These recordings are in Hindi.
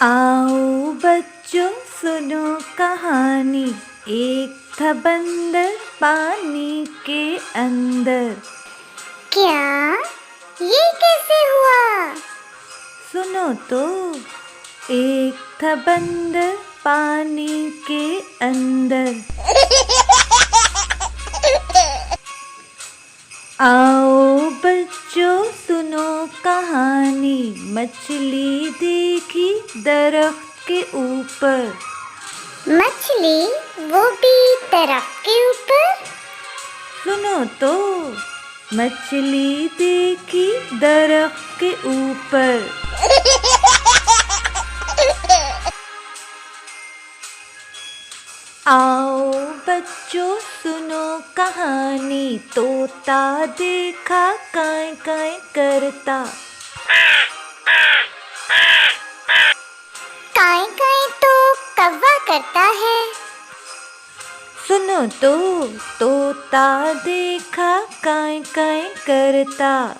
आओ बच्चों सुनो कहानी। एक था बंदर पानी के अंदर। क्या? ये कैसे हुआ? सुनो तो। एक था बंदर पानी के अंदर। आओ बच्चों सुनो कहानी। मछली देखी दरख्त के ऊपर। मछली, वो भी दरख्त के ऊपर? सुनो तो। मछली देखी दरख्त के ऊपर। आओ बच्चों सुनो कहानी। तोता देखा काई काई करता। काई काई तो कौवा करता है। सुनो तो। तोता देखा काई काई करता।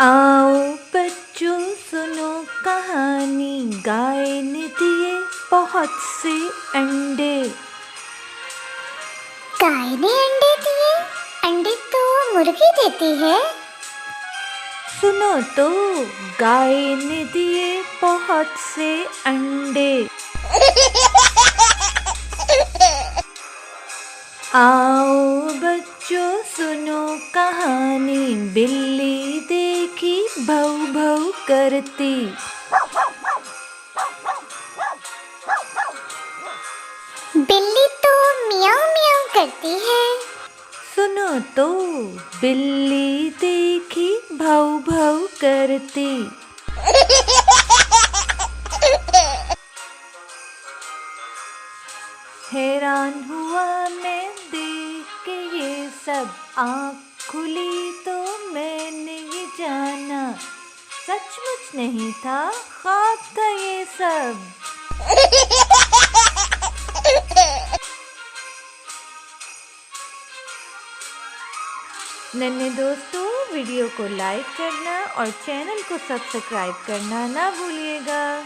आओ बच्चों सुनो कहानी। गाय ने दिए बहुत से अंडे। गाय ने अंडे दिए? अंडे तो मुर्गी देती है। सुनो तो। गाय ने दिए बहुत से अंडे। आओ बच्चों सुनो कहानी। बिल्ली देखी भौ भौ करती। बिल्ली तो मियाऊ मियाऊ करती है। सुनो तो। बिल्ली देखी भौ भौ करती। हैरान हुआ मैं देख के ये सब। आँख खुली तो मैंने ये जाना, सचमुच नहीं था, ख्वाब था ये सब। नन्हे दोस्तों, वीडियो को लाइक करना और चैनल को सब्सक्राइब करना ना भूलिएगा।